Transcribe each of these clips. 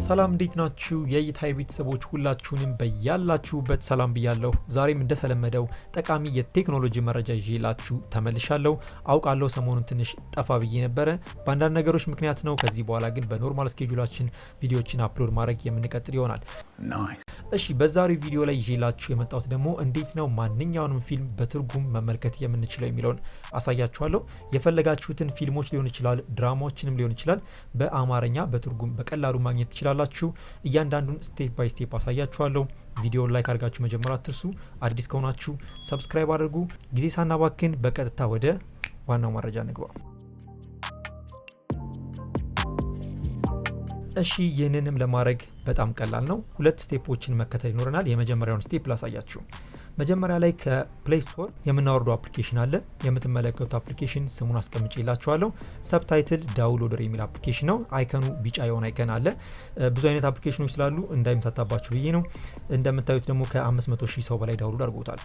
ሰላም እንዴት ናችሁ የይታይ ቤተሰቦች ሁላችሁንም በያላችሁበት ሰላም ብያለሁ። ዛሬም እንደተለመደው ጠቃሚ የቴክኖሎጂ መረጃ ይዤላችሁ ተመልሻለሁ። አውቃለሁ ሰሞኑን ትንሽ ጠፋ ብዬ ነበረ በአንዳንድ ነገሮች ምክንያት ነው። ከዚህ በኋላ ግን በኖርማል ስኬጁላችን ቪዲዮዎችን አፕሎድ ማድረግ የምንቀጥል ይሆናል። እሺ በዛሬው ቪዲዮ ላይ ይዤላችሁ የመጣሁት ደግሞ እንዴት ነው ማንኛውንም ፊልም በትርጉም መመልከት የምንችለው የሚለውን አሳያችኋለሁ። የፈለጋችሁትን ፊልሞች ሊሆን ይችላል፣ ድራማዎችንም ሊሆን ይችላል በአማርኛ በትርጉም በቀላሉ ማግኘት ትችላላችሁ። እያንዳንዱን ስቴፕ ባይ ስቴፕ አሳያችኋለሁ። ቪዲዮውን ላይክ አድርጋችሁ መጀመር አትርሱ። አዲስ ከሆናችሁ ሰብስክራይብ አድርጉ። ጊዜ ሳናባክን በቀጥታ ወደ ዋናው መረጃ እንግባ። እሺ ይህንንም ለማድረግ በጣም ቀላል ነው። ሁለት ስቴፖችን መከተል ይኖረናል። የመጀመሪያውን ስቴፕ ላሳያችሁ። መጀመሪያ ላይ ከፕሌይ ስቶር የምናወርደው አፕሊኬሽን አለ። የምትመለከቱት አፕሊኬሽን ስሙን አስቀምጬላችኋለሁ። ሰብታይትል ዳውንሎደር የሚል አፕሊኬሽን ነው። አይከኑ ቢጫ የሆነ አይከን አለ። ብዙ አይነት አፕሊኬሽኖች ስላሉ እንዳይምታታባችሁ ብዬ ነው። እንደምታዩት ደግሞ ከ500,000 ሰው በላይ ዳውንሎድ አድርጎታል።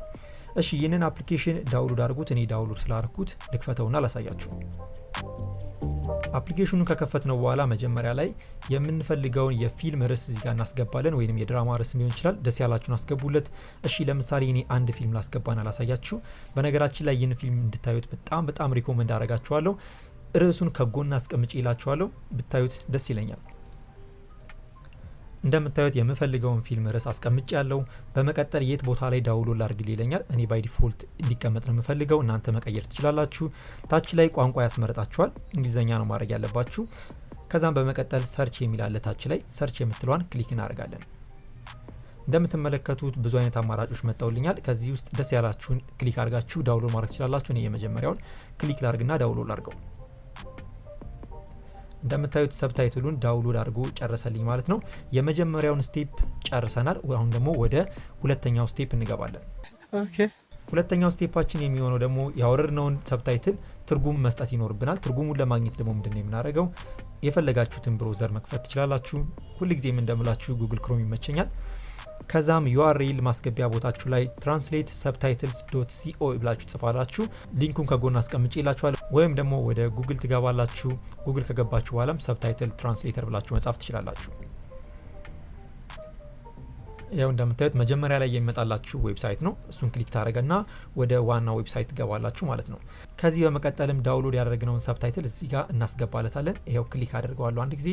እሺ ይህንን አፕሊኬሽን ዳውንሎድ አድርጉት። እኔ ዳውንሎድ ስላደረኩት ልክፈተውና ላሳያችሁ። አፕሊኬሽኑን ከከፈትነው በኋላ መጀመሪያ ላይ የምንፈልገውን የፊልም ርዕስ እዚህ ጋር እናስገባለን፣ ወይንም የድራማ ርዕስ ሊሆን ይችላል። ደስ ያላችሁን አስገቡለት። እሺ ለምሳሌ እኔ አንድ ፊልም ላስገባና ላሳያችሁ። በነገራችን ላይ ይህን ፊልም እንድታዩት በጣም ሪኮመንድ አደርጋችኋለሁ። ርዕሱን ከጎን አስቀምጬ ይላችኋለሁ። ብታዩት ደስ ይለኛል። እንደምታዩት የምፈልገውን ፊልም ርዕስ አስቀምጬ ያለው። በመቀጠል የት ቦታ ላይ ዳውንሎድ ላድርግ ይለኛል። እኔ ባይ ዲፎልት እንዲቀመጥ ነው የምፈልገው። እናንተ መቀየር ትችላላችሁ። ታች ላይ ቋንቋ ያስመርጣችኋል። እንግሊዘኛ ነው ማድረግ ያለባችሁ። ከዛም በመቀጠል ሰርች የሚል አለ። ታች ላይ ሰርች የምትለዋን ክሊክ እናደርጋለን። እንደምትመለከቱት ብዙ አይነት አማራጮች መጣውልኛል። ከዚህ ውስጥ ደስ ያላችሁን ክሊክ አድርጋችሁ ዳውንሎድ ማድረግ ትችላላችሁ። እኔ የመጀመሪያውን ክሊክ ላድርግና ዳውንሎድ ላድርገው። እንደምታዩት ሰብታይትሉን ዳውንሎድ አድርጎ ጨረሰልኝ ማለት ነው። የመጀመሪያውን ስቴፕ ጨርሰናል። አሁን ደግሞ ወደ ሁለተኛው ስቴፕ እንገባለን። ሁለተኛው ስቴፓችን የሚሆነው ደግሞ ያወረድነውን ሰብታይትል ትርጉም መስጠት ይኖርብናል። ትርጉሙን ለማግኘት ደግሞ ምንድነው የምናደርገው? የፈለጋችሁትን ብሮዘር መክፈት ትችላላችሁ። ሁልጊዜም እንደምላችሁ ጉግል ክሮም ይመቸኛል። ከዛም ዩአርኤል ማስገቢያ ቦታችሁ ላይ translate subtitles.co ብላችሁ ጽፋላችሁ። ሊንኩን ከጎን አስቀምጬላችኋለሁ። ወይም ደግሞ ወደ ጉግል ትገባላችሁ። ጉግል ከገባችሁ በኋላም ሰብታይትል ትራንስሌተር ብላችሁ መጻፍ ትችላላችሁ። ያው እንደምታዩት መጀመሪያ ላይ የሚመጣላችሁ ዌብሳይት ነው። እሱን ክሊክ ታደርጉና ወደ ዋናው ዌብሳይት ትገባላችሁ ማለት ነው። ከዚህ በመቀጠልም ዳውንሎድ ያደረግነውን ሰብታይትል እዚህ ጋር እናስገባለታለን። ይሄው ክሊክ አድርገዋለሁ አንድ ጊዜ።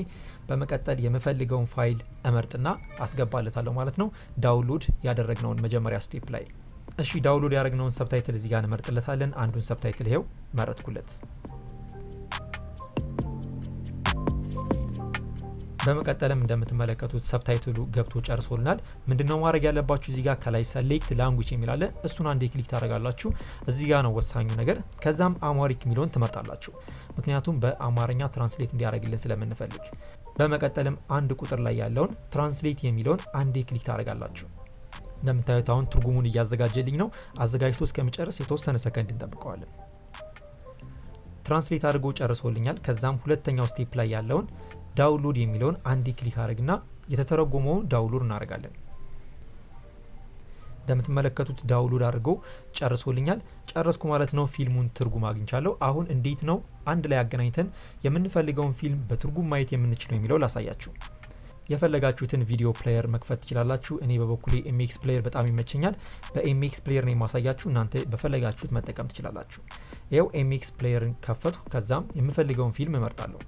በመቀጠል የምፈልገውን ፋይል እመርጥና አስገባለታለሁ ማለት ነው። ዳውንሎድ ያደረግነውን መጀመሪያ ስቴፕ ላይ እሺ ዳውንሎድ ያደረግነውን ሰብታይትል እዚህ ጋር እንመርጥለታለን። አንዱን ሰብታይትል ይሄው መረጥኩለት። በመቀጠልም እንደምትመለከቱት ሰብታይትሉ ገብቶ ጨርሶልናል። ምንድነው ማድረግ ያለባችሁ? እዚህ ጋር ከላይ ሰሌክት ላንጉዌጅ የሚል አለ። እሱን አንዴ ክሊክ ታደርጋላችሁ። እዚህ ጋር ነው ወሳኙ ነገር። ከዛም አማሪክ የሚለውን ትመርጣላችሁ፣ ምክንያቱም በአማርኛ ትራንስሌት እንዲያደርግልን ስለምንፈልግ። በመቀጠልም አንድ ቁጥር ላይ ያለውን ትራንስሌት የሚለውን አንዴ ክሊክ ታደርጋላችሁ። እንደምታዩት አሁን ትርጉሙን እያዘጋጀልኝ ነው። አዘጋጅቶ እስከሚጨርስ የተወሰነ ሰከንድ እንጠብቀዋለን። ትራንስሌት አድርጎ ጨርሶልኛል። ከዛም ሁለተኛው ስቴፕ ላይ ያለውን ዳውንሎድ የሚለውን አንዴ ክሊክ አድርግና የተተረጎመውን ዳውንሎድ እናደርጋለን። እንደምትመለከቱት ዳውንሎድ አድርጎ ጨርሶልኛል። ጨረስኩ ማለት ነው። ፊልሙን ትርጉም አግኝቻለሁ። አሁን እንዴት ነው አንድ ላይ አገናኝተን የምንፈልገውን ፊልም በትርጉም ማየት የምንችለው የሚለው ላሳያችሁ። የፈለጋችሁትን ቪዲዮ ፕሌየር መክፈት ትችላላችሁ። እኔ በበኩሌ ኤምኤክስ ፕሌየር በጣም ይመቸኛል። በኤምኤክስ ፕሌየር ነው የማሳያችሁ። እናንተ በፈለጋችሁት መጠቀም ትችላላችሁ። ይሄው ኤምኤክስ ፕሌየርን ከፈትኩ። ከዛም የምፈልገውን ፊልም እመርጣለሁ።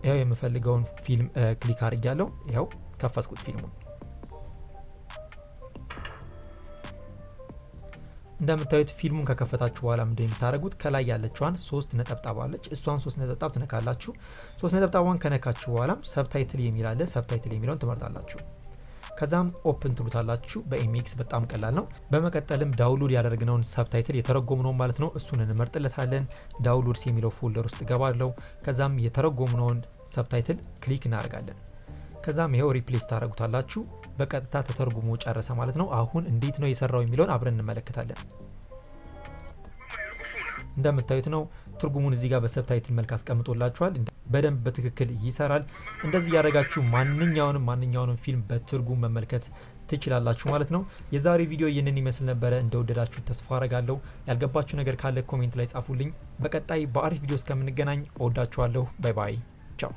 ይሄው የምፈልገውን ፊልም ክሊክ አድርጌያለሁ። ይሄው ከፈትኩት ፊልሙን። እንደምታዩት ፊልሙን ከከፈታችሁ በኋላ ምንድነው የምታደርጉት? ከላይ ያለችዋን 3 ነጠብጣብ አለች። እሷን 3 ነጠብጣብ ትነካላችሁ። 3 ነጠብጣቧን ከነካችሁ በኋላ ሰብታይትል የሚል አለ። ሰብታይትል የሚለውን ትመርጣላችሁ። ከዛም ኦፕን ትሉታላችሁ። በኤምኤክስ በጣም ቀላል ነው። በመቀጠልም ዳውንሎድ ያደረግነውን ሰብታይትል የተረጎምነው ማለት ነው እሱን እንመርጥለታለን። ዳውንሎድስ የሚለው ፎልደር ውስጥ ገባለሁ። ከዛም የተረጎምነውን ሰብታይትል ክሊክ እናደርጋለን። ከዛም ይሄው ሪፕሌስ ታደርጉታላችሁ። በቀጥታ ተተርጉሞ ጨረሰ ማለት ነው። አሁን እንዴት ነው የሰራው የሚለውን አብረን እንመለከታለን። እንደምታዩት ነው ትርጉሙን እዚህ ጋር በሰብታይትል መልክ አስቀምጦላችኋል። በደንብ በትክክል ይሰራል። እንደዚህ ያደረጋችሁ ማንኛውንም ፊልም በትርጉም መመልከት ትችላላችሁ ማለት ነው። የዛሬ ቪዲዮ ይህንን ይመስል ነበረ። እንደወደዳችሁ ተስፋ አረጋለሁ። ያልገባችሁ ነገር ካለ ኮሜንት ላይ ጻፉልኝ። በቀጣይ በአሪፍ ቪዲዮ እስከምንገናኝ እወዳችኋለሁ። ባይ ባይ። ቻው።